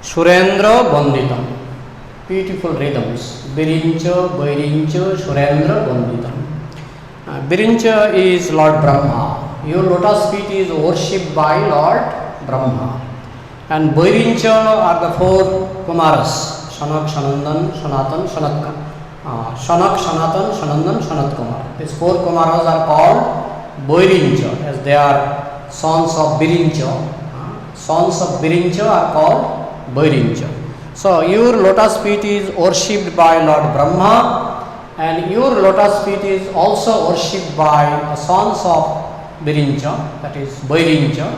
Surendra Banditam. Beautiful rhythms. Birincha, Bairincha, Surendra Banditam. Birincha is Lord Brahma. Your lotus feet is worshipped by Lord Brahma. And Bairincha are the four Kumaras. Shanak, Shanandan, Sanatan, Sanatka. Shanak, Sanatan, Shanandan, Sanat Kumar. These four Kumaras are called Bairincha, as they are sons of Birincha. Sons of Birincha are called Bairincha. So your lotus feet is worshipped by Lord Brahma, and your lotus feet is also worshipped by the sons of Birincha, that is Bairincha,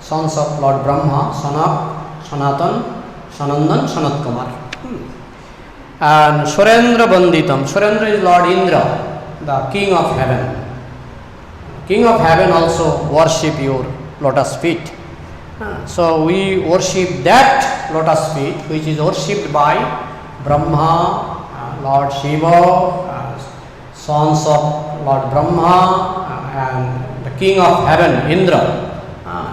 sons of Lord Brahma, Sanak, Sanatan, Sanandan, Sanat Kumar. And Surendra Banditam. Surendra is Lord Indra, the king of heaven. King of heaven also worship your lotus feet. So we worship that lotus feet which is worshipped by Brahma, Lord Shiva, sons of Lord Brahma, and the king of heaven, Indra.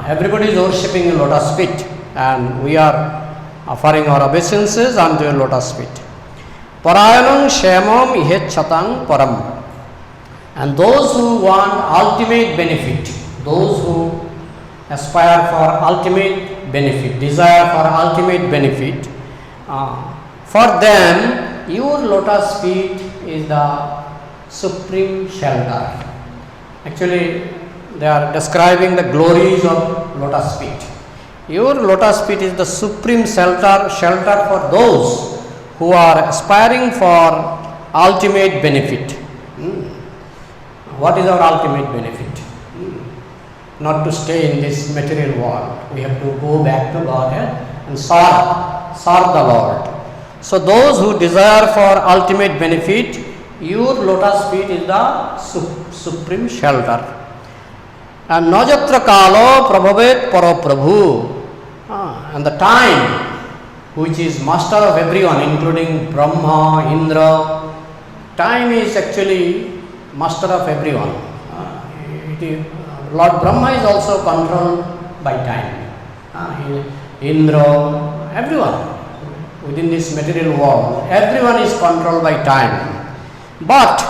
Everybody is worshipping a lotus feet, and we are offering our obeisances unto a lotus feet. Parayanam Shyamam Ihechatang Param. And those who want ultimate benefit, those who aspire for ultimate benefit, desire for ultimate benefit, for them your lotus feet is the supreme shelter. Actually, they are describing the glories of lotus feet. Your lotus feet is the supreme shelter for those who are aspiring for ultimate benefit. What is our ultimate benefit? Not to stay in this material world. We have to go back to Godhead and serve the Lord. So those who desire for ultimate benefit, your lotus feet is the supreme shelter. And Najatra Kalo Prabhavet Paro Prabhu. And the time which is master of everyone, including Brahma, Indra, time is actually master of everyone. Lord Brahma is also controlled by time. Indra, everyone within this material world, everyone is controlled by time. But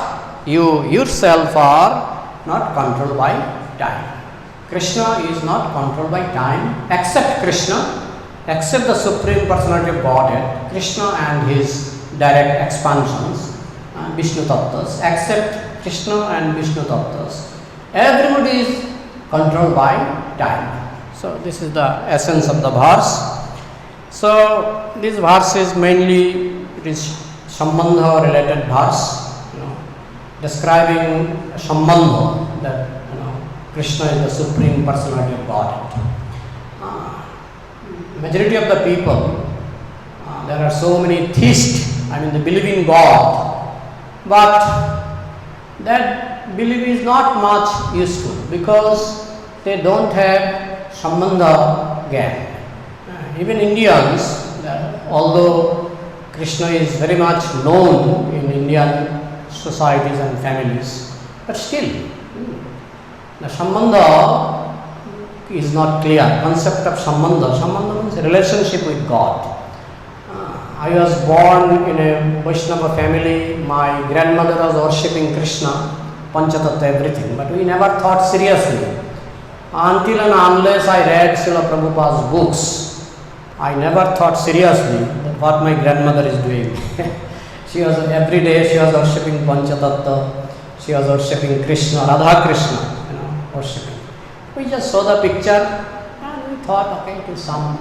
you yourself are not controlled by time. Krishna is not controlled by time, except Krishna, except the Supreme Personality of Godhead, Krishna and his direct expansions, Vishnu Tattvas, except Krishna and Vishnu Tattvas. Everybody is controlled by time. So this is the essence of the verse. So this verse is mainly, it is Sambandha related verse, describing Sambandha, that Krishna is the Supreme Personality of Godhead. Majority of the people, there are so many theists, they believe in God, but that belief is not much useful because they don't have Sambandha Gyan. Even Indians, although Krishna is very much known in Indian societies and families, but still the Sambandha is not clear. Concept of Sambandha means relationship with God. I was born in a Vaishnava family. My grandmother was worshipping Krishna, Panchatattva, everything, but we never thought seriously. Until and unless I read Srila Prabhupada's books, I never thought seriously that what my grandmother is doing. Every day she was worshipping Panchatattva, she was worshipping Krishna, Radha Krishna, worshipping. We just saw the picture and we thought, okay, it is some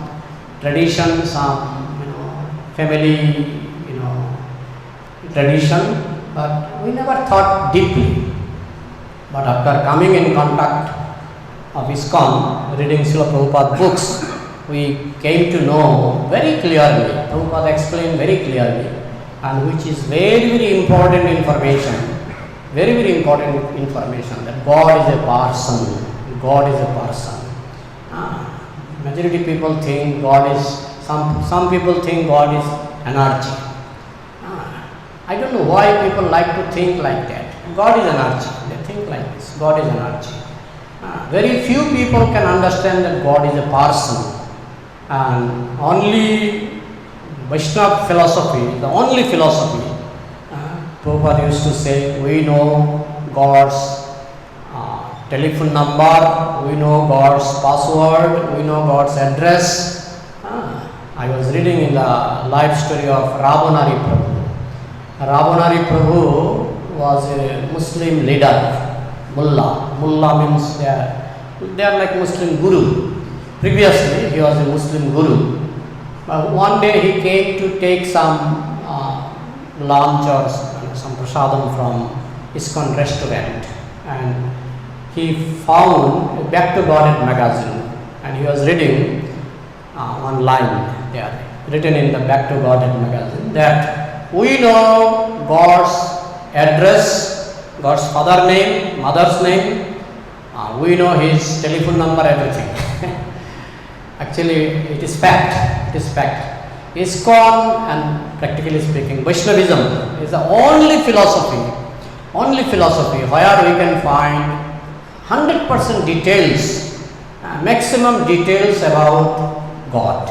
tradition, some family, tradition, but we never thought deeply. But after coming in contact of ISKCON, reading Srila Prabhupada books, we came to know very clearly, Prabhupada explained very clearly, and which is very, very important information, that God is a person. God is a person. Majority people think God is, some people think God is energy. I don't know why people like to think like that. God is energy. They think like this. God is energy. Very few people can understand that God is a person. And only Vaishnava philosophy, the only philosophy, Prabhupada used to say, we know God's telephone number, we know God's password, we know God's address. I was reading in the life story of Rabonari Prabhu. Rabonari Prabhu was a Muslim leader, Mullah. Mullah means they are like Muslim guru. Previously he was a Muslim guru. But one day he came to take some lunch or some prasadam from ISKCON restaurant, and he found a Back to Godhead magazine, and he was reading one line there, written in the Back to Godhead magazine, that we know God's address, God's father name, mother's name, we know his telephone number, everything. Actually, it is fact. It is fact. ISKCON, and practically speaking, Vaishnavism is the only philosophy where we can find 100% details, maximum details about God.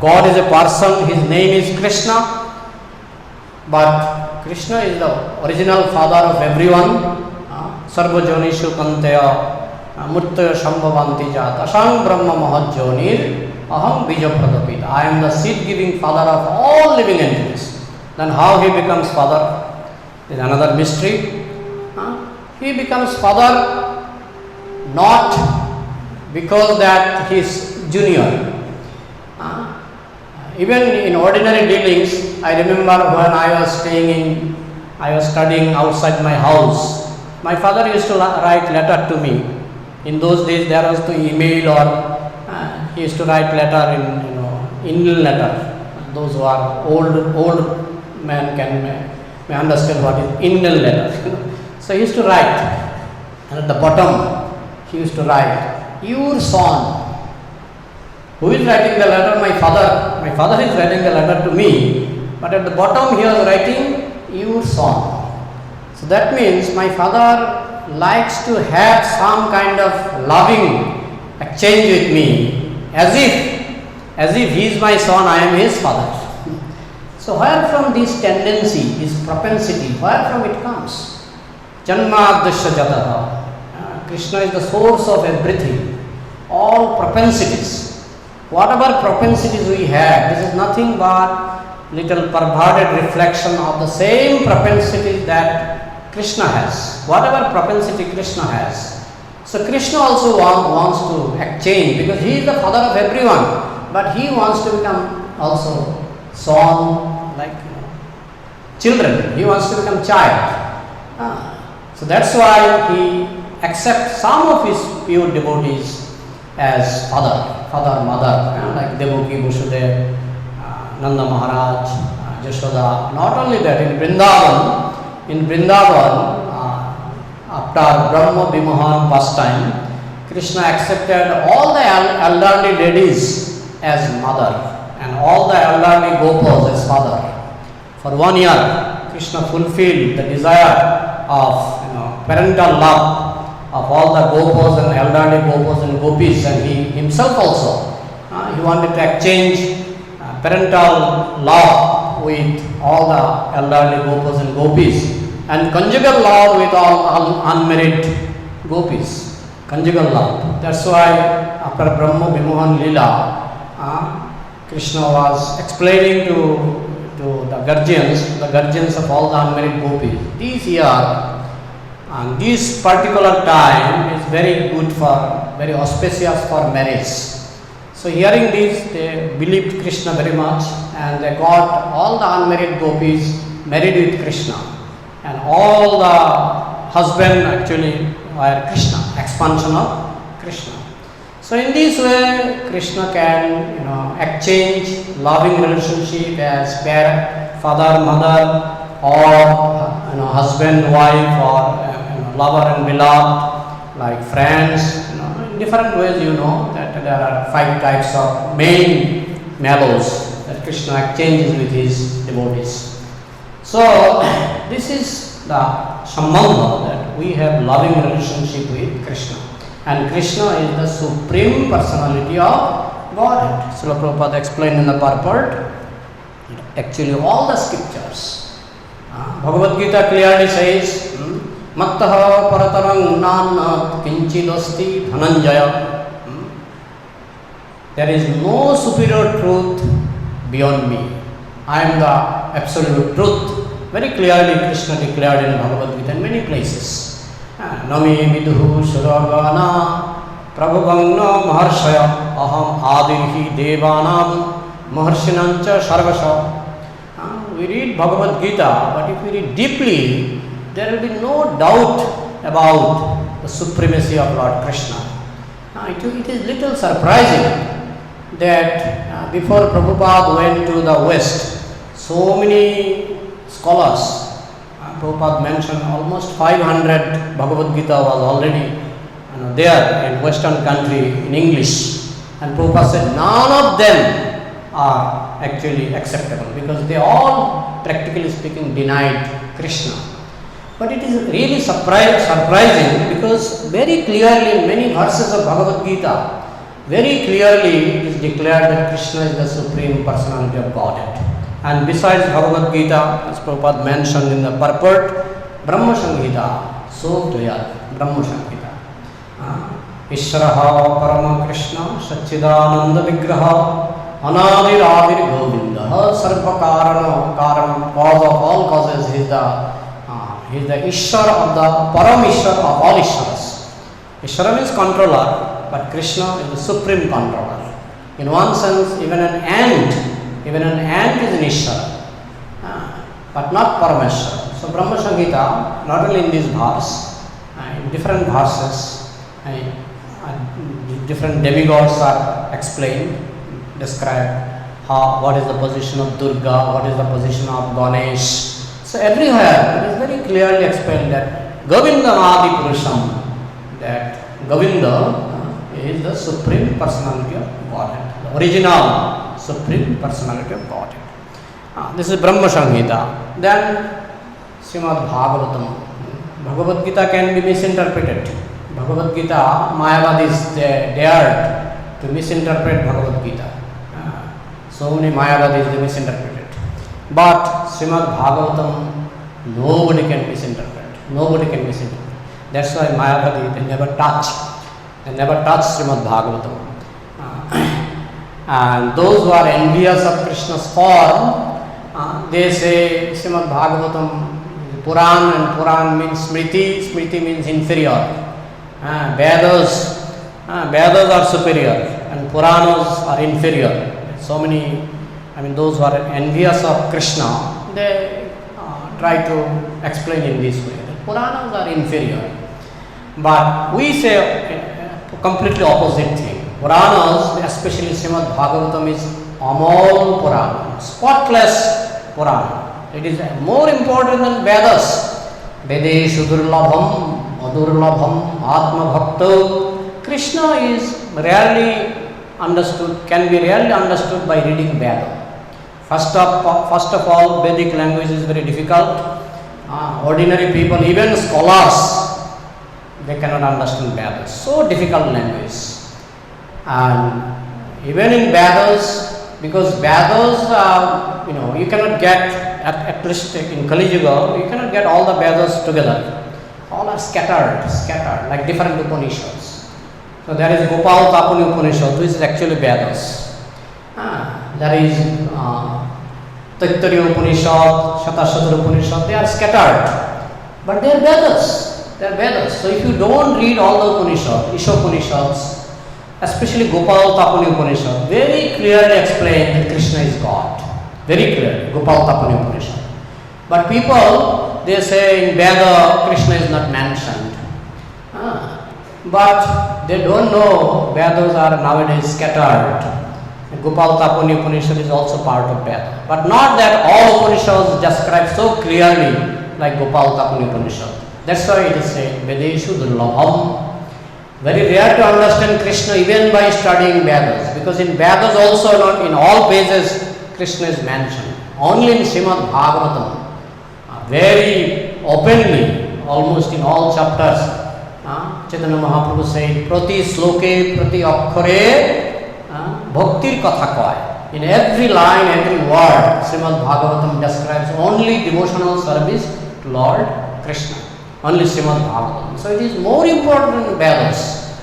God is a person, his name is Krishna, but Krishna is the original father of everyone. Sarva jonishu kanteya Mutta Shambhavanti Jata Shang Brahma Mahajjonir Aham Bija Pradapita. I am the seed giving father of all living entities. Then how he becomes father is another mystery. He becomes father not because that he is junior. Even in ordinary dealings, I remember when I was studying outside my house, my father used to write letter to me. In those days there was no email, or he used to write letter in Indian letter. Those who are old men may understand what is Indian letter. So he used to write, and at the bottom he used to write, your son. Who is writing the letter? My father. My father is writing the letter to me, but at the bottom he was writing, your son. So that means my father likes to have some kind of loving exchange with me, as if he is my son, I am his father. So where from this tendency, this propensity, where from it comes? Janmadasya jataha. Krishna is the source of everything, all propensities. Whatever propensities we have, this is nothing but little perverted reflection of the same propensities that Krishna has. Whatever propensity Krishna has. So Krishna also wants to exchange, because he is the father of everyone, but he wants to become also son, like children. He wants to become child. So that's why he accepts some of his pure devotees as father, mother, like Devaki, Vasudeva, Nanda Maharaj, Jashoda. Not only that, in Vrindavan, after Brahma Vimohan pastime, Krishna accepted all the elderly ladies as mother and all the elderly gopas as father. For 1 year, Krishna fulfilled the desire of parental love of all the gopas and elderly gopas and gopis, and he himself also. He wanted to exchange parental love with all the elderly gopas and gopis, and conjugal love with all unmarried gopis. Conjugal love. That's why after Brahma Vimohan Leela, Krishna was explaining to the guardians of all the unmarried gopis. These year, and this particular time is very good very auspicious for marriage. So hearing this, they believed Krishna very much, and they got all the unmarried gopis married with Krishna, and all the husband actually were Krishna, expansion of Krishna. So in this way, Krishna can exchange loving relationship as parent, father, mother, or husband, wife, or lover and beloved, like friends. In different ways, that there are 5 types of main mellows that Krishna exchanges with his devotees. So this is the sambandha, that we have loving relationship with Krishna, and Krishna is the supreme personality of Godhead. Srila Prabhupada explained in the purport, actually all the scriptures. Bhagavad Gita clearly says, Mattaha paratarang nanat kinchidasti dhananjaya. There is no superior truth beyond me. I am the absolute truth. Very clearly Krishna declared in Bhagavad Gita in many places. Nami viduhu suragana prabhuvangna maharshaya aham adirhi devanam maharshinancha sarvasha. We read Bhagavad Gita, but if we read deeply, there will be no doubt about the supremacy of Lord Krishna. It is little surprising that before Prabhupada went to the West, so many scholars, Prabhupada mentioned almost 500 Bhagavad Gita was already there in Western country in English, and Prabhupada said none of them are actually acceptable because they all practically speaking denied Krishna. But it is really surprising because very clearly in many verses of Bhagavad Gita, very clearly it is declared that Krishna is the Supreme Personality of Godhead. And besides Bhagavad Gita, as Prabhupada mentioned in the purport, Brahma Samhita, so clear, Brahma Samhita. Ishvaraha Parama Krishna Satchidananda Vigraha Anadir Adir Govinda Sarva Karanam, cause of all causes. He is the Ishvara of the Param Ishvara of all Ishvaras. Ishvara means controller, but Krishna is the supreme controller. In one sense, even an ant is an Ishvara, but not Parameshvara. So Brahma Samhita, not only in this verse, in different verses, different demigods are explained, described what is the position of Durga, what is the position of Ganesh. So everywhere it is very clearly explained that Govinda Adi Purusham, that Govinda is the Supreme Personality of Godhead, the original Supreme Personality of Godhead. This is Brahma Samhita. Then Srimad Bhagavatam. Bhagavad Gita can be misinterpreted. Bhagavad Gita, Mayavadis dared to misinterpret Bhagavad Gita. So many Mayavadis they misinterpreted. But Srimad Bhagavatam, nobody can misinterpret. Nobody can misinterpret. That's why Mayavadi, they never touch Srimad Bhagavatam. And those who are envious of Krishna's form, they say Srimad Bhagavatam, Puran, and Puran means Smriti, Smriti means inferior. Vedas are superior and Puranas are inferior. So many, those who are envious of Krishna, they try to explain in this way that Puranas are inferior. But we say completely opposite thing. Puranas, especially Srimad Bhagavatam, is Amal Purana, spotless Purana. It is more important than Vedas. Vedeshu Durlabham, Adurlabham, Atma Bhakta. Krishna is rarely understood, can be rarely understood by reading Veda. First of all, Vedic language is very difficult. Ordinary people, even scholars, they cannot understand Vedas. So difficult language. And even in Vedas, because Vedas, you cannot get, at least in Kali Yuga, you cannot get all the Vedas together. All are scattered like different Upanishads. So there is Gopal Tapani Upanishad, which is actually Vedas. There is Taittiriya Upanishad, Shatashatara Upanishad, they are scattered. But they are Vedas. They are Vedas. So if you don't read all the Upanishads, Ishopanishads, especially Gopal Tapani Upanishad, very clearly explain that Krishna is God. Very clearly, Gopal Tapani Upanishad. But people, they say in Veda, Krishna is not mentioned. But they don't know Vedas are nowadays scattered. Gopal Tapani Upanishad is also part of Veda. But not that all Upanishads describe so clearly like Gopal Tapani Upanishad. That's why it is said, Vedeshu Durlabham. Very rare to understand Krishna even by studying Vedas. Because in Vedas also, not in all pages, Krishna is mentioned. Only in Srimad Bhagavatam. Very openly, almost in all chapters, Chaitanya Mahaprabhu said, Prati sloke, prati akkhare, bhaktir katha koi. In every line, every word, Srimad Bhagavatam describes only devotional service to Lord Krishna. Only Srimad Bhagavatam. So it is more important than Vedas.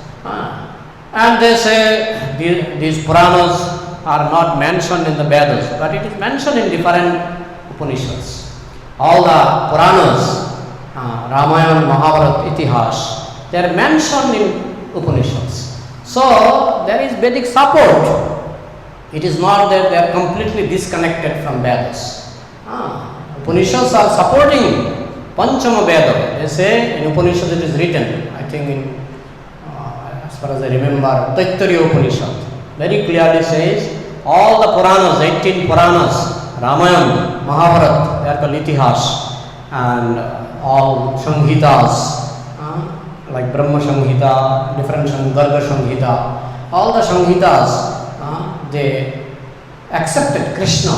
And they say these Puranas are not mentioned in the Vedas, but it is mentioned in different Upanishads. All the Puranas, Ramayana, Mahabharata, Itihas, they are mentioned in Upanishads. So there is Vedic support. It is not that they are completely disconnected from Vedas. Upanishads are supporting Panchama Veda. They say in Upanishad it is written, I think in, as far as I remember, Taittiriya Upanishad very clearly says all the Puranas, 18 Puranas, Ramayana, Mahabharata, they are called Itihas, and all Samhitas, like Brahma Samhita, different Garga Samhita, all the Samhitas, they accepted Krishna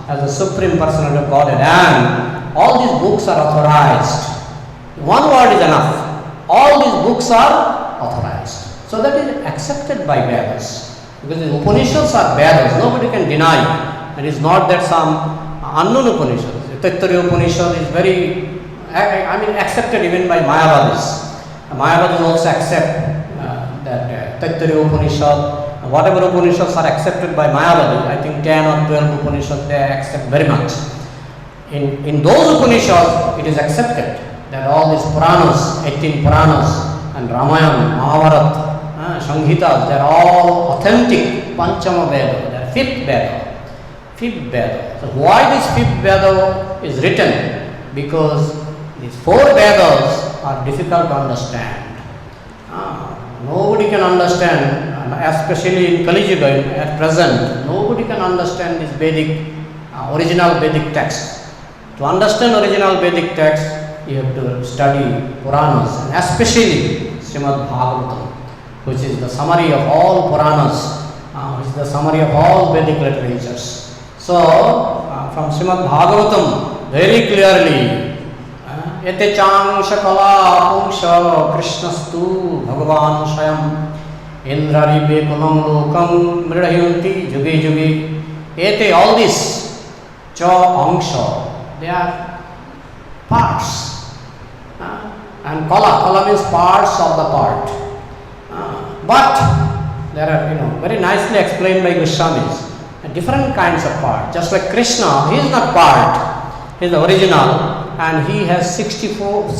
as the Supreme Personality of Godhead, and all these books are authorized. One word is enough. All these books are authorized. So that is accepted by Vedas. Because the Upanishads are Vedas, nobody can deny. It is not that some unknown Upanishads. The Taittiriya Upanishad is very, accepted even by Mayavadis. Mayavadis also accept that Taittiriya Upanishad. Whatever Upanishads are accepted by Mayavadi, I think 10 or 12 Upanishads they accept very much. In those Upanishads, it is accepted that all these Puranas, 18 Puranas, and Ramayana, Mahabharata, Samhitas, they are all authentic Panchama Veda, they are fifth Veda. So why this fifth Veda is written? Because these four Vedas are difficult to understand. Nobody can understand, especially in Kali Yuga at present, nobody can understand this Vedic, original Vedic text. To understand original Vedic text, you have to study Puranas, and especially Srimad Bhagavatam, which is the summary of all Puranas, which is the summary of all Vedic literatures. So, from Srimad Bhagavatam, very clearly, Ete changsha kala pungsha krishnastu bhagavan shayam indrari bekunam lokam mridhayanti juge juge. Ete, all this, cha angsha, they are parts. And kala means parts of the part. But there are, very nicely explained by Goswamis, different kinds of part. Just like Krishna, he is not part, he is the original, and he has 64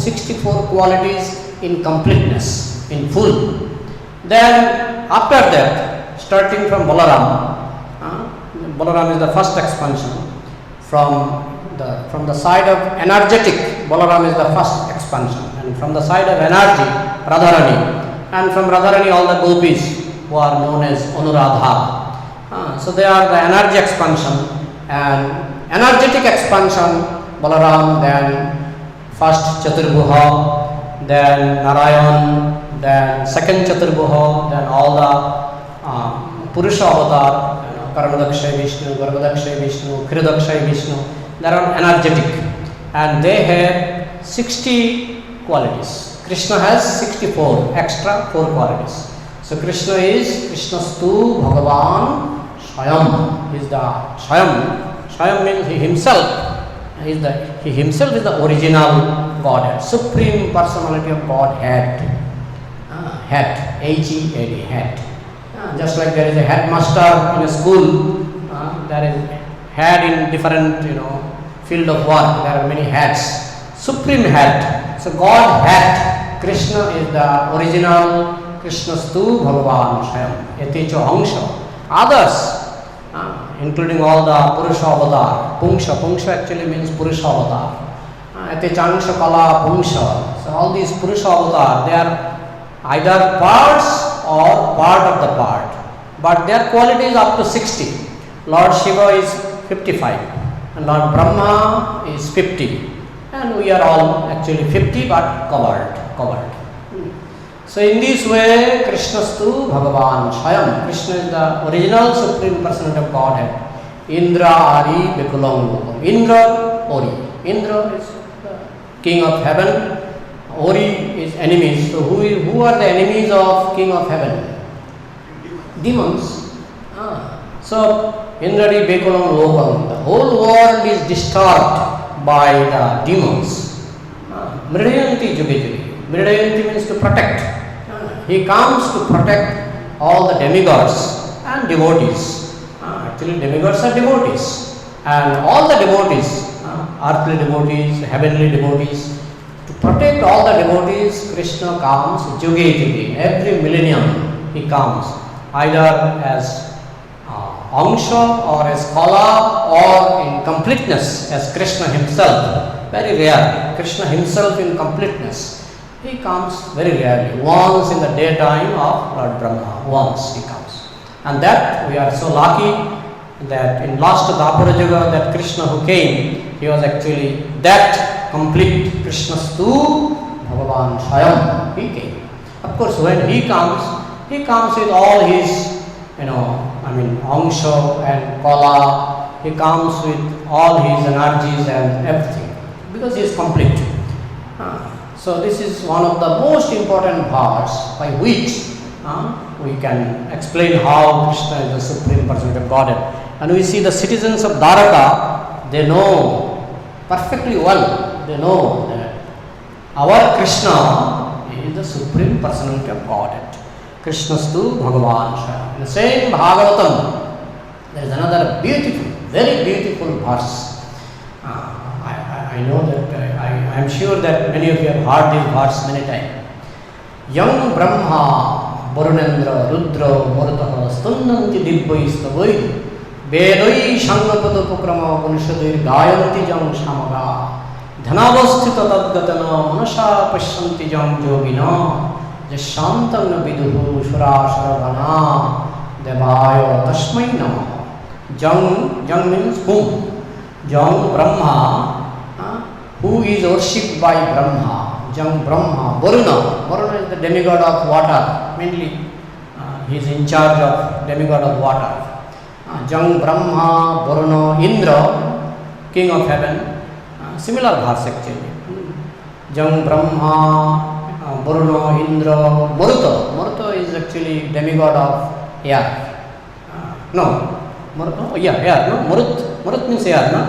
qualities in completeness, in full. Then after that, starting from Balaram, Balaram is the first expansion. From the side of energetic, Balaram is the first expansion, and from the side of energy, Radharani, and from Radharani all the gopis who are known as Anuradha. So they are the energy expansion, and energetic expansion, Balaram, then first Chaturbhuha, then Narayan, then second Chaturbhuha, then all the Purusha avatar, Karmadakshay Vishnu, Garbhadakshay Vishnu, Kridakshay Vishnu, they are energetic, and they have 60 qualities. Krishna has 64 extra 4 qualities. So Krishna is Krishnastu Bhagavan Swayam. He is the Swayam. Swayam means he himself. He himself is the original Godhead, Supreme Personality of Godhead. Head, H-E-A-D, head. Just like there is a headmaster in a school, there is head in different field of work. There are many heads. Supreme head. So Godhead, Krishna is the original. Krishnastu Bhagavan Swayam. Yatecho Angsha. Others, including all the Purusha avatar. Pungsha actually means Purusha avatar. Yatechangsha Kala Pungsha. So all these Purusha avatar, they are either parts or part of the part. But their quality is up to 60. Lord Shiva is 55. And Lord Brahma is 50. And we are all actually 50 but covered. So in this way, Krishnastu Bhagavan Swayam. Krishna is the original Supreme Personality of Godhead. Indra Ari Bikulam Lokam. Indra, Ori. Indra is the king of heaven. Ori is enemies. So who are the enemies of king of heaven? Demons. So, Indradi Bekulam Lokam, the whole world is disturbed by the demons. Mridayanti Jugi. Mridayanti means to protect. He comes to protect all the demigods and devotees. Actually, demigods are devotees. And all the devotees, earthly devotees, heavenly devotees, to protect all the devotees, Krishna comes Jugi. Every millennium he comes, either as Angsha or as Kala or in completeness as Krishna himself. Very rare. Krishna himself in completeness. He comes very rarely. Once in the daytime of Lord Brahma. Once he comes. And that we are so lucky that in last Dapura that Krishna who came, he was actually that complete Krishnastu Bhagavan Swayam. He came. Of course, when he comes with all his Angsha and Kala, he comes with all his energies and everything, because he is complete. So this is one of the most important parts by which we can explain how Krishna is the Supreme Personality of Godhead. And we see the citizens of Dwaraka, they know perfectly well, they know that our Krishna is the Supreme Personality of Godhead. Krishnastu Bhagavan Swayam. In the same Bhagavatam, there is another beautiful, very beautiful verse. I know that, I am sure that many of you have heard this verse many times. Yang Brahma, Varunendra, Rudra, Murtaha, Stunnanti Dibbaistavai, Vedai Shangapadupakrama, Upanishadai, Gayanti Jam Shamaga, Dhanavasthita Tadgatana, Manasha Pashanti Jam Yogina, Jashantam na viduhu surasharavana devaya tasmai namaha. Jang means whom? Jang Brahma, who is worshipped by Brahma. Jang Brahma, Varuna is the demigod of water. Mainly, he is in charge of demigod of water. Jang Brahma, Varuna, Indra, king of heaven. Similar verse actually. Jang Brahma, Varuna, Indra, Maruta is actually demigod of air. Air. No, Marut means air, no?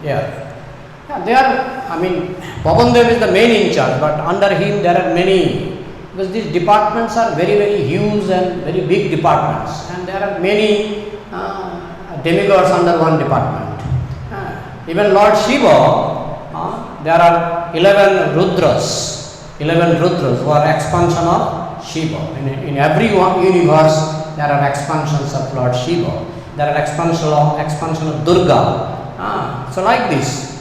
Air. Yeah, they are, Pavandev is the main in charge, but under him there are many, because these departments are very, very huge and very big departments, and there are many demigods under one department. Even Lord Shiva, there are 11 Rudras who are expansion of Shiva. In every universe there are expansions of Lord Shiva. There are expansion of Durga. So like this.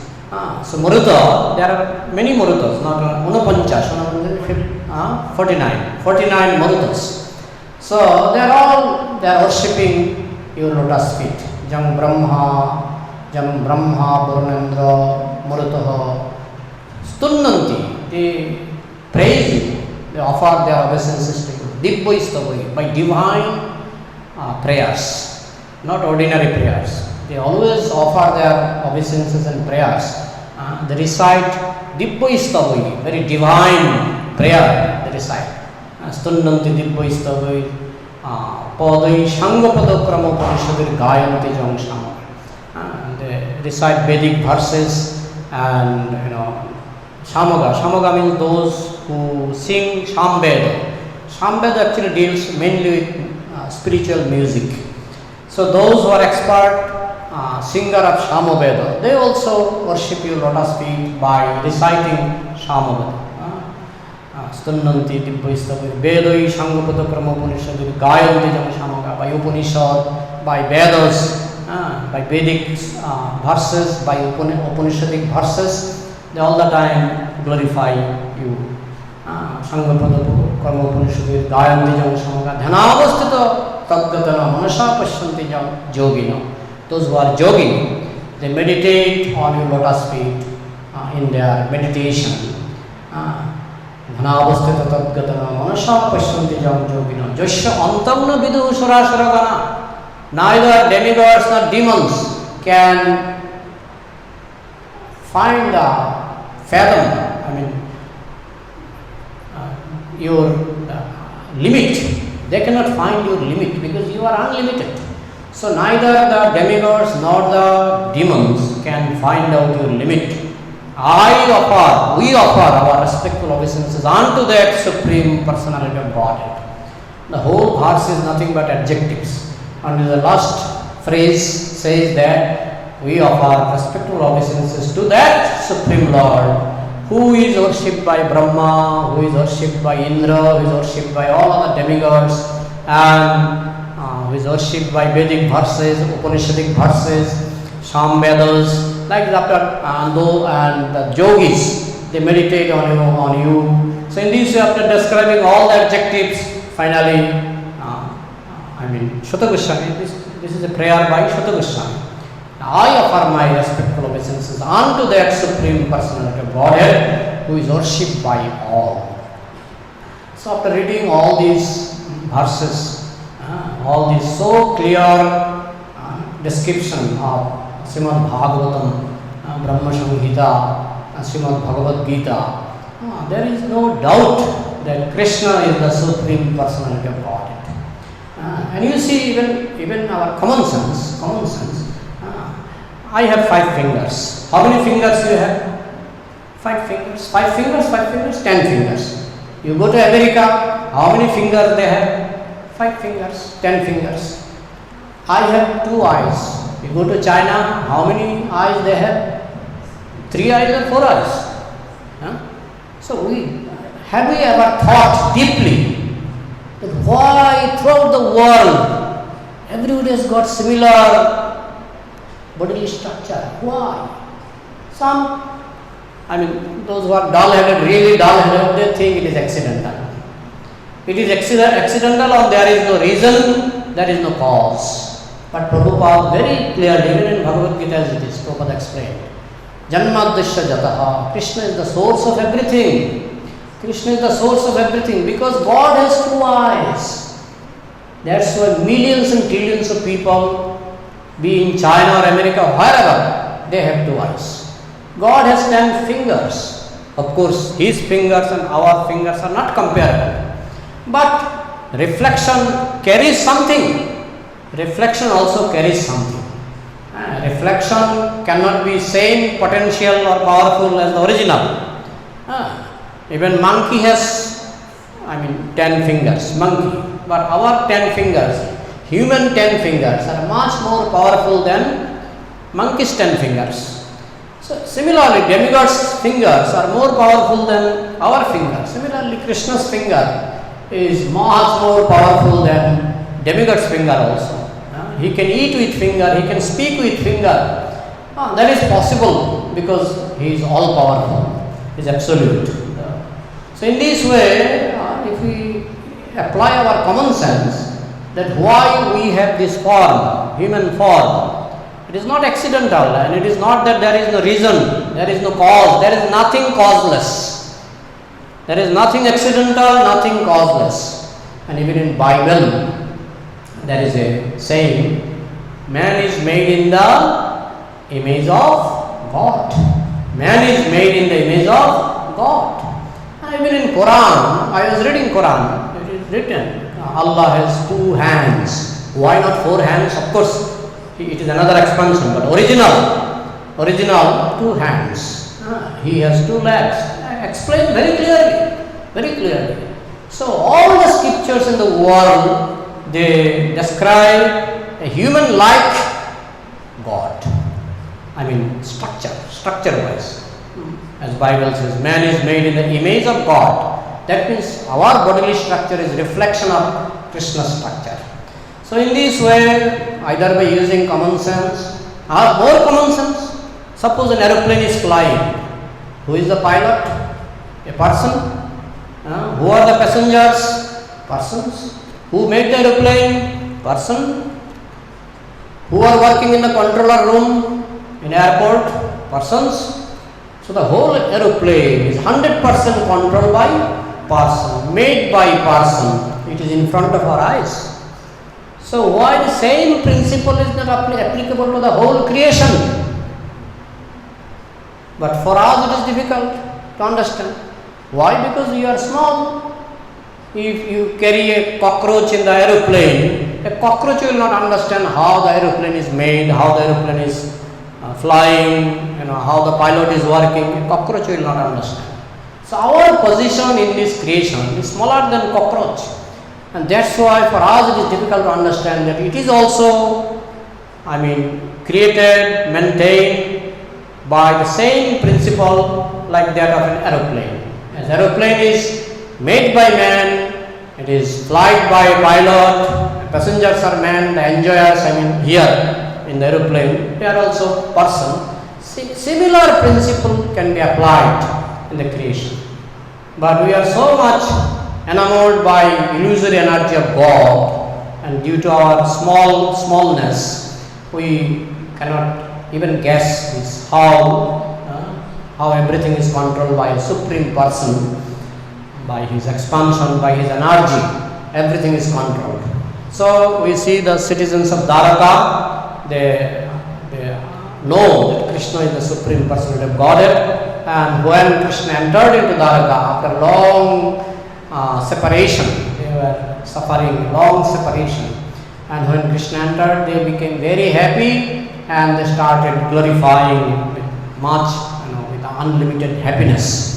So Maruta, there are many Marutas, not Unapancha, 49 Marutas. So they are worshipping your lotus feet. Jam Brahma, Varunendra, Marutaha, Stunnanti, they praise you, they offer their obeisances to you. Dibbaistavai, by divine prayers, not ordinary prayers. They always offer their obeisances and prayers. They recite Dibbaistavai, very divine prayer they recite. Stunnanti Dibbaistavai, Padai Shangapadukrama Upanishadai Gayanti Jam Shamaga. They recite Vedic verses and Shamaga. Shamaga means those who sing Shambheda. Shambheda actually deals mainly with spiritual music. So those who are expert singer of Shamaveda, they also worship your lotus feet by reciting Shamaveda. Stunnanti Dibbaistavai, Vedai Shangapadukrama Upanishadai, Gayanti Jam Shamaga, by Upanishad, by Vedas, by Vedic verses, by Upanishadic verses, they all the time glorify you. Shangapadadu, Karma Upanishadai, Gayanti Jam Shamaga, Dhanavasthita Tadgatana, Manasha Pashanti Jam Yogina. Those who are jogging, they meditate on your lotus feet in their meditation. Dhanavasthita Tadgatana, Manasha Pashanti Jam Yogina. Jasya Antamna Vidu Surasharavana. Neither demigods nor demons can find fathom, your limit. They cannot find your limit because you are unlimited. So neither the demigods nor the demons can find out your limit. We offer our respectful obeisances unto that Supreme Personality of Godhead. The whole verse is nothing but adjectives. And the last phrase says that we offer respectful obeisances to that Supreme Lord, who is worshipped by Brahma, who is worshipped by Indra, who is worshipped by all other demigods, and who is worshipped by Vedic verses, Upanishadic verses, Samvedas, like after and the yogis, they meditate on you. So in this way, after describing all the adjectives, finally, Shuta Goswami, this is a prayer by Shuta Goswami. I offer my respectful obeisances unto that Supreme Personality of Godhead, who is worshipped by all. So after reading all these verses, all these so clear description of Srimad Bhagavatam, Brahma Samhita, Srimad Bhagavad Gita, there is no doubt that Krishna is the Supreme Personality of Godhead. And you see, even our common sense, I have 5 fingers. How many fingers you have? 5 fingers. 5 fingers, 10 fingers. You go to America, how many fingers they have? 5 fingers, 10 fingers. I have 2 eyes. You go to China, how many eyes they have? 3 eyes or 4 eyes? So have we ever thought deeply that why throughout the world everybody has got similar bodily structure? Why? Those who are dull-headed, really dull-headed, they think it is accidental. It is accidental or there is no reason, there is no cause. But Prabhupada very clearly, even in Bhagavad Gita as it is, Prabhupada explained, Janmadhyasya Jataha, Krishna is the source of everything. Krishna is the source of everything because God has 2 eyes. That's why millions and trillions of people, be in China or America, wherever, they have 2 eyes. God has 10 fingers. Of course, His fingers and our fingers are not comparable. But reflection carries something. Reflection also carries something. Reflection cannot be same potential or powerful as the original. Even monkey has, 10 fingers, monkey. But our 10 fingers, human 10 fingers are much more powerful than monkey's 10 fingers. So similarly, demigod's fingers are more powerful than our fingers. Similarly, Krishna's finger is much more powerful than demigod's finger also. He can eat with finger, he can speak with finger. That is possible because he is all powerful, he is absolute. So in this way, if we apply our common sense, that why we have this form, human form, it is not accidental and it is not that there is no reason, there is no cause, there is nothing causeless. There is nothing accidental, nothing causeless. And even in Bible, there is a saying, man is made in the image of God. Man is made in the image of God. And even in Quran, I was reading Quran, it is written, Allah has 2 hands. Why not 4 hands? Of course, it is another expansion, but original 2 hands. He has 2 legs. I explained very clearly. So all the scriptures in the world, they describe a human like God. Structure wise. As Bible says, man is made in the image of God. That means our bodily structure is reflection of Krishna's structure. So in this way, either by using common sense or more common sense, suppose an aeroplane is flying. Who is the pilot? A person. Who are the passengers? Persons. Who made the aeroplane? Person. Who are working in the controller room in airport? Persons. So the whole aeroplane is 100% controlled by person, made by person. It is in front of our eyes. So why the same principle is not applicable to the whole creation? But for us it is difficult to understand. Why? Because you are small. If you carry a cockroach in the aeroplane A cockroach will not understand how the aeroplane is made, how the aeroplane is flying, how the pilot is working. A cockroach will not understand. So our position in this creation is smaller than cockroach, and that's why for us it is difficult to understand that it is also, created, maintained by the same principle like that of an aeroplane. As aeroplane is made by man, it is flight by a pilot, passengers are men, the enjoyers, here in the aeroplane, they are also person. Similar principle can be applied in the creation. But we are so much enamored by illusory energy of God, and due to our smallness, we cannot even guess how everything is controlled by a supreme person, by his expansion, by his energy, everything is controlled. So we see the citizens of Dwaraka, they know that Krishna is the supreme personality of Godhead. And when Krishna entered into Dwaraka after long separation, they were suffering long separation. And when Krishna entered, they became very happy and they started glorifying with much, with unlimited happiness.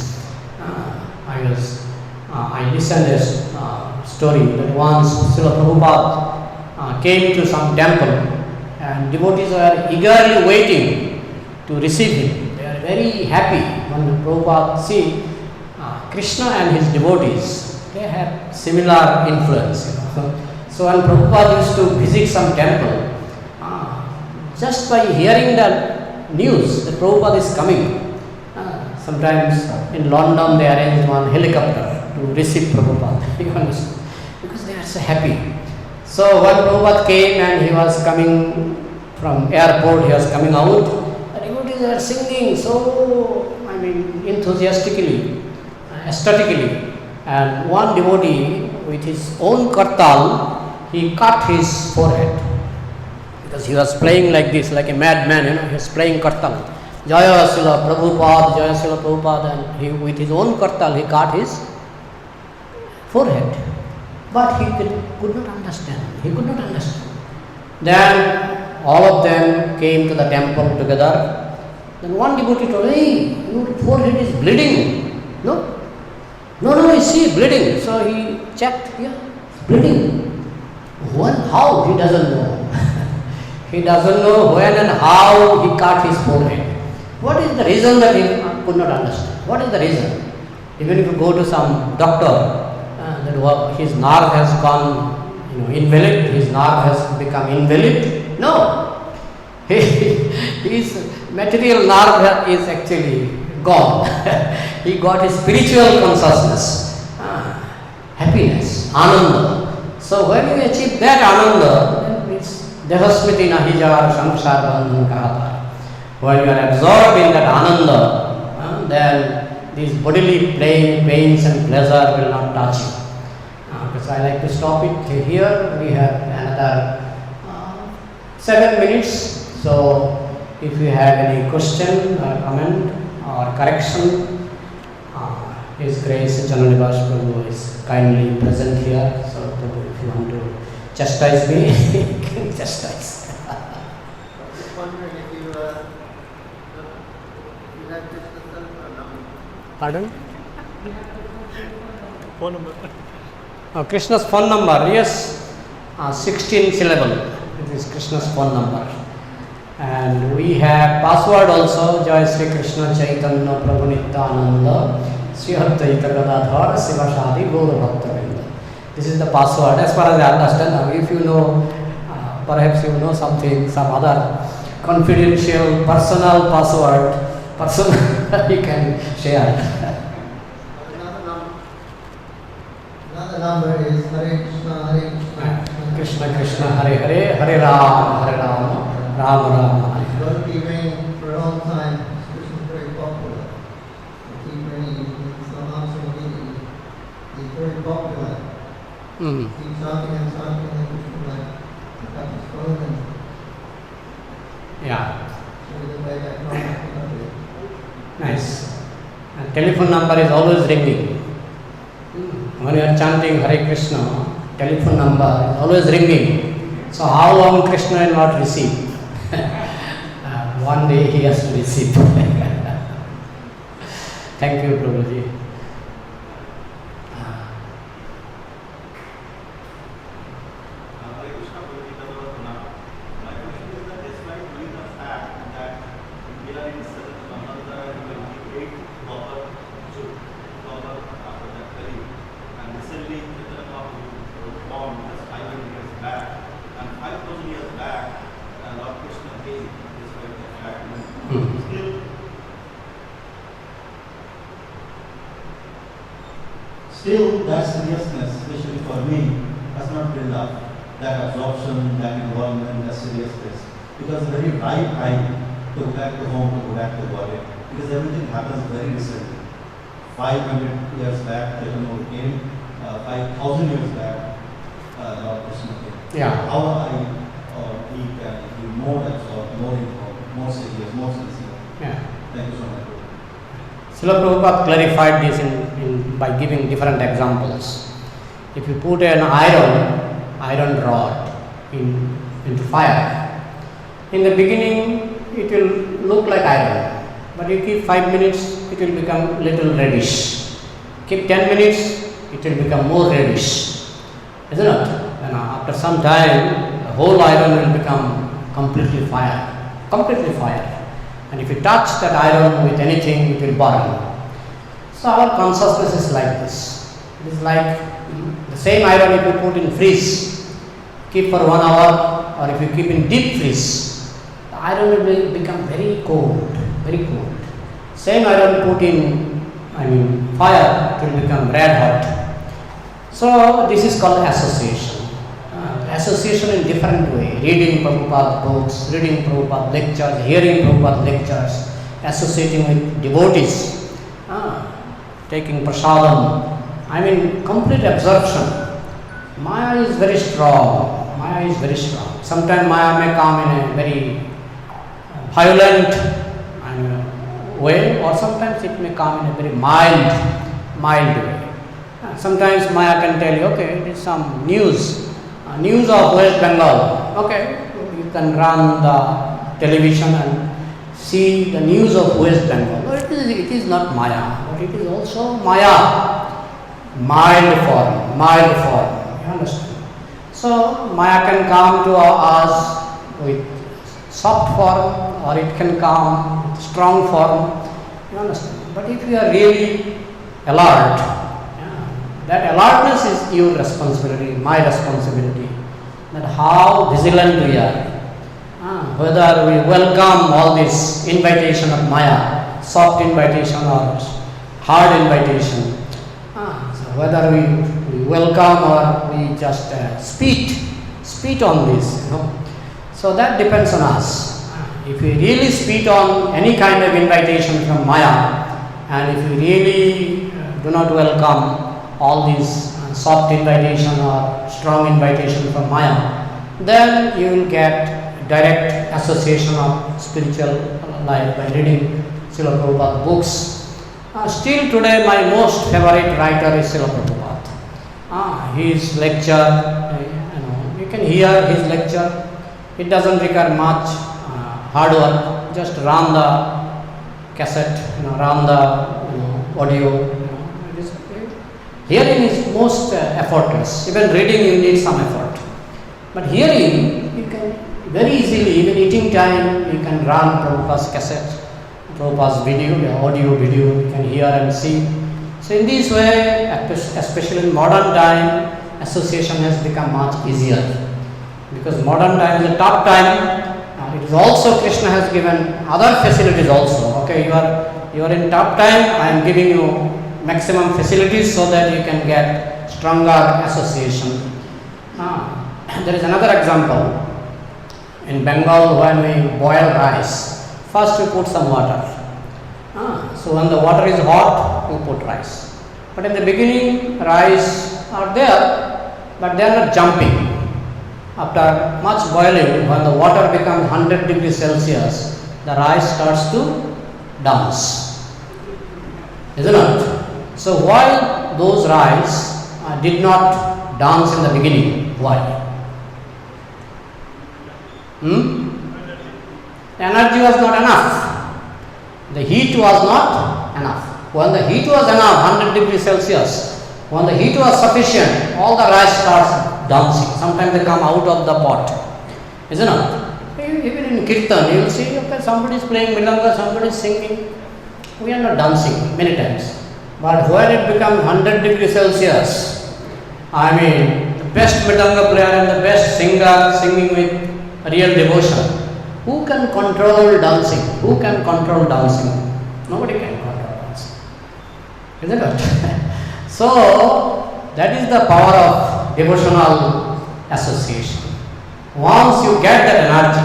I listened to a story that once Srila Prabhupada came to some temple and devotees were eagerly waiting to receive him. They are very happy when Prabhupada see Krishna and his devotees. They have similar influence. So when Prabhupada used to visit some temple, just by hearing the news that Prabhupada is coming, sometimes in London they arranged one helicopter to receive Prabhupada. Because they are so happy. So when Prabhupada came and he was coming from airport, he was coming out, the devotees were singing so, enthusiastically, ecstatically. And one devotee with his own kartal, he cut his forehead. Because he was playing like this, like a madman, he was playing kartal. Jaya Srila Prabhupada, Jaya Srila Prabhupada, and he, with his own kartal, he cut his forehead. But he could not understand. He could not understand. Then all of them came to the temple together. Then one devotee told, hey, your forehead is bleeding. No, you see, bleeding. So he checked, it's bleeding. When, how? He doesn't know. He doesn't know when and how he cut his forehead. What is the reason that he could not understand? What is the reason? Even if you go to some doctor, that his nerve has gone, invalid, his nerve has become invalid. No, his material nerve is actually gone. He got his spiritual consciousness, happiness, ananda. So when you achieve that ananda, then it's devasmiti nahijar samsar bandhan kahata. When you are absorbed in that ananda, then these bodily pains and pleasure will not touch you. So I like to stop it here. We have another 7 minutes. So if you have any question or comment or correction, His Grace Jananivas Prabhu is kindly present here. So Prabhu, if you want to chastise me, you can chastise. I was wondering if you have just the telephone number. Pardon? Phone number. Krishna's phone number, yes, 16 syllable. It is Krishna's phone number. And we have password also, Jai Sri Krishna Chaitanya Prabhu Nityananda Sri Advaita Gadadhar Sivasadi Gaura Bhaktavinda. This is the password as far as I understand. Now, if you know, perhaps you know something, some other confidential personal password, you can share. Another number is Hare Krishna, Hare Krishna. Krishna Krishna Hare Hare, Hare Rama, Rama Rama. It's going to be ringing for a long time. Krishna is very popular. Keep ringing. Some answer immediately. He's very popular. Keep talking and Krishna like pick up his phone and show you the way that number. Nice. And telephone number is always ringing. When you are chanting Hare Krishna, telephone number is always ringing. So how long Krishna will not receive? One day he has to receive. Thank you, Prabhuji. Still, that seriousness, especially for me, has not built up. That absorption, that involvement, that seriousness. Because very right time to go back to home, to go back to body. Because everything happens very recently. 500 years back, Chaitanya came. 5,000 years back, Lord Krishna came. Yeah. How we can be more absorbed, more involved, more serious, more sincere. Yeah. Thank you so much. Srila Prabhupada clarified this by giving different examples. If you put an iron rod into fire, in the beginning it will look like iron, but you keep 5 minutes, it will become little reddish. Keep 10 minutes, it will become more reddish, isn't it? And after some time, the whole iron will become completely fire. And if you touch that iron with anything, it will burn. So our consciousness is like this. It is like the same iron if you put in freeze, keep for 1 hour, or if you keep in deep freeze, the iron will become very cold. Same iron put in fire, it will become red hot. So this is called association. Association in different way, reading Prabhupada books, reading Prabhupada lectures, hearing Prabhupada lectures, associating with devotees, taking prasadam, complete absorption. Maya is very strong. Sometimes Maya may come in a very violent way, or sometimes it may come in a very mild way. Sometimes Maya can tell you, okay, it is some news of West Bengal. Okay, you can run the television and see the news of West Bengal. But it is not Maya, but it is also Maya, mild form. You understand? So Maya can come to us with soft form, or it can come with strong form. You understand? But if you are really alert, that alertness is your responsibility, my responsibility. That how vigilant we are. Whether we welcome all this invitation of Maya, soft invitation or hard invitation. So whether we welcome or we just spit on this. So that depends on us. If we really spit on any kind of invitation from Maya, and if we really do not welcome all these soft invitation or strong invitation from Maya, then you will get direct association of spiritual life by reading Srila Prabhupada books. Still today my most favorite writer is Srila Prabhupada. His lecture, you can hear his lecture. It doesn't require much hard work. Just run the cassette, run the audio. Hearing is most effortless. Even reading you need some effort. But hearing, you can very easily, even eating time, you can run Prabhupada's cassette, Prabhupada's video, audio video, you can hear and see. So in this way, especially in modern time, association has become much easier. Because modern time is a tough time. It is also, Krishna has given other facilities also. Okay, you are in tough time, I am giving you maximum facilities so that you can get stronger association. There is another example. In Bengal, when we boil rice, first we put some water. So when the water is hot, we put rice. But in the beginning, rice are there, but they are not jumping. After much boiling, when the water becomes 100 degrees Celsius, the rice starts to dance. Isn't it? So why those rice did not dance in the beginning? Why? The energy was not enough. The heat was not enough. When the heat was enough, 100 degrees Celsius, when the heat was sufficient, all the rice starts dancing. Sometimes they come out of the pot. Isn't it? Even in Kirtan, you will see, okay, somebody is playing Milanga, somebody is singing. We are not dancing many times. But when it becomes 100 degrees Celsius, I mean, the best Milanga player and the best singer singing with real devotion. Who can control dancing? Who can control dancing? Nobody can control dancing. Isn't it? So, that is the power of devotional association. Once you get that energy,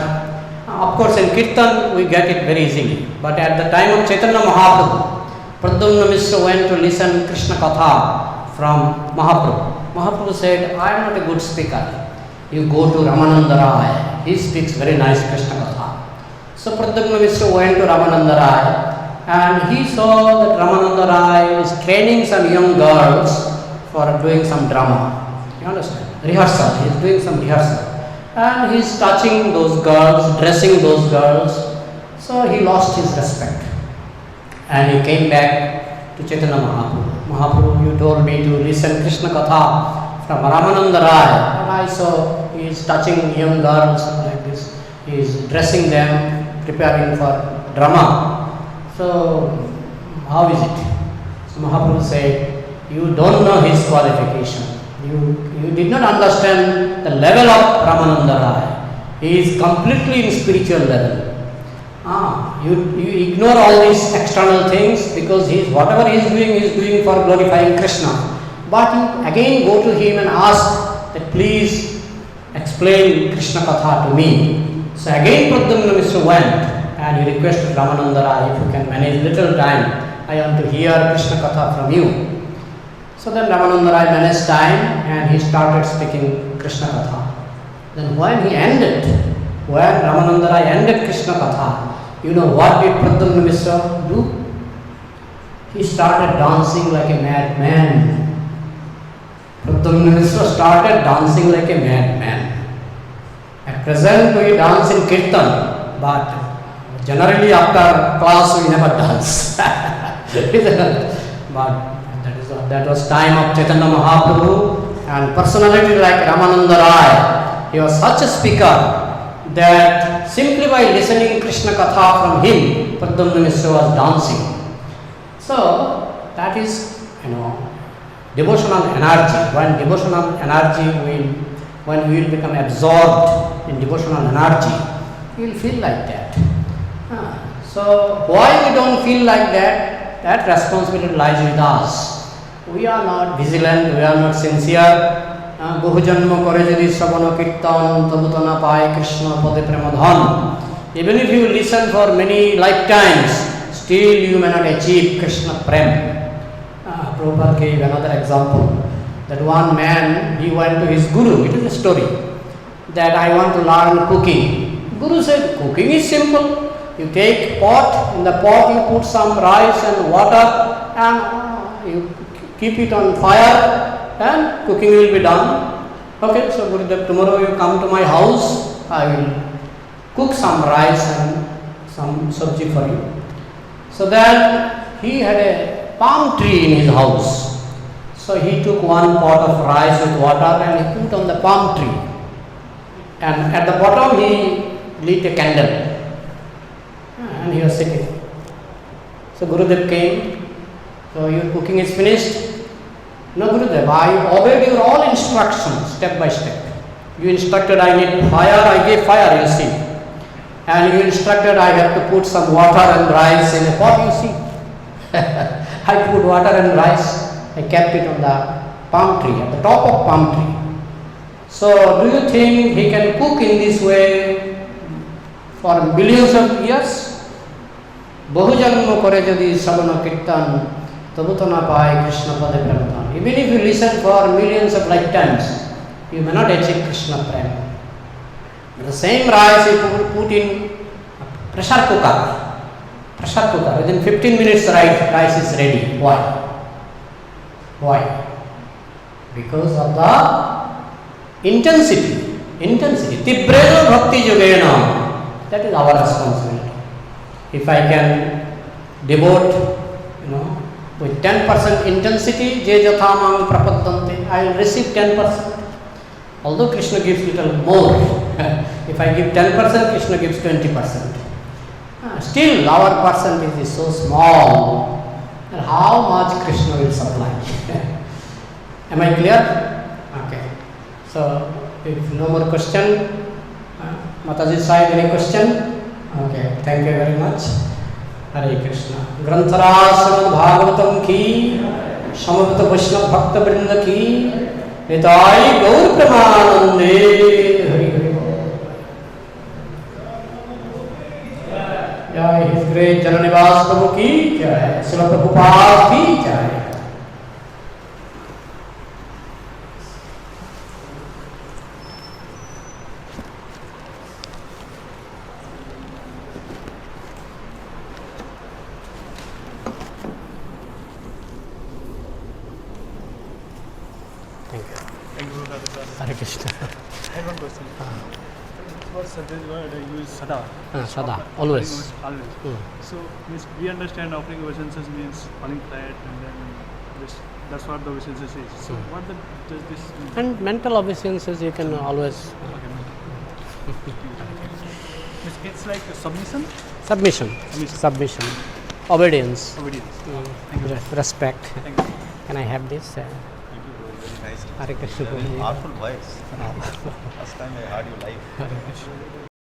of course in Kirtan we get it very easily, but at the time of Chaitanya Mahaprabhu, Pradyumna Mishra went to listen Krishna Katha from Mahaprabhu. Mahaprabhu said, I am not a good speaker. You go to Ramananda Rai. He speaks very nice Krishna Katha. So Pradyumna Mishra went to Ramananda Rai and he saw that Ramananda Rai is training some young girls for doing some drama. You understand? Rehearsal. He is doing some rehearsal. And he is touching those girls, dressing those girls. So he lost his respect. And he came back to Chaitanya Mahaprabhu. Mahaprabhu, you told me to listen Krishna Katha from Ramananda Rai. And I saw he is touching young girls like this. He is dressing them, preparing for drama. So how is it? So Mahaprabhu said, you don't know his qualification. You did not understand the level of Ramananda Rai. He is completely in spiritual level. You ignore all these external things because whatever he is doing for glorifying Krishna. But you again go to him and ask that please explain Krishna Katha to me. So again Pradyumna Mishra went and he requested Ramananda Rai, if you can manage little time, I want to hear Krishna Katha from you. So then Ramananda Rai managed time and he started speaking Krishna Katha. Then when he ended, when Ramananda Rai ended Krishna Katha, you know what did Pradyumna Mishra do? He started dancing like a madman. Pradyumna Mishra started dancing like a madman. At present we dance in Kirtan, but generally after class we never dance. But that was time of Chaitanya Mahaprabhu, and personality like Ramananda Rai, he was such a speaker that simply by listening Krishna Katha from him, Pradyumna Mishra was dancing. So that is, devotional energy. When devotional energy when we will become absorbed in devotional energy, we will feel like that. So why we don't feel like that? That responsibility lies with us. We are not vigilant, we are not sincere. Bohu janma kore jodi sravana kirtan tabu to na paye Krishna pade premadhan. Even if you listen for many lifetimes, still you may not achieve Krishna prem. Prabhupada gave another example. That one man, he went to his guru, it is a story, that I want to learn cooking. Guru said, cooking is simple. You take pot, in the pot you put some rice and water and you keep it on fire and cooking will be done. Okay, so Gurudev, tomorrow you come to my house, I will cook some rice and some sabji for you. So then he had a palm tree in his house. So he took one pot of rice with water and he put on the palm tree. And at the bottom he lit a candle. And he was sitting. So Gurudev came. So your cooking is finished? No, Gurudev, I obeyed your all instructions step by step. You instructed I need fire, I gave fire, you see. And you instructed I have to put some water and rice in a pot, you see. I put water and rice, I kept it on the palm tree, at the top of palm tree. So do you think he can cook in this way for millions of years? Bohu janma kore jodi sravana kirtan tabu to na paye Krishna pade premadhan. Even if you listen for millions of lifetimes, you may not achieve Krishna prem. The same rice you put in pressure cooker, within 15 minutes rice is ready. Why? Why? Because of the intensity. intensity. Tibrena bhakti yogena. That is our responsibility. If I can devote, with 10% intensity, je jathamang prapaddante, I will receive 10%. Although Krishna gives little more. If I give 10%, Krishna gives 20%. Still, our percentage is so small. And how much Krishna will supply? Am I clear? Okay. So, if no more question, Mataji side, any question? Okay, thank you very much. Hare Krishna. Granthara Srimad Bhagavatam ki, Samavita Vaishnava Bhakta Vrinda ki, Nitai Gaur Pramanande. Hari Hari. Jai His Great Jananivas Prabhu ki Jai, Srila Prabhupada ki Jai. Hare Krishna. I have one question. What sentence you use sada? Sada, always. Always. So means we understand offering obeisances means falling flat, and then that's what the obeisances is. So what does this mean? And mental obeisances you can always. It's like a submission. Submission. Obedience. Obedience. Thank you. Respect. Thank you. Can I have this? Thank you, bro. Very nice. Hare Krishna. Very powerful voice. First time I heard you live. Hare Krishna.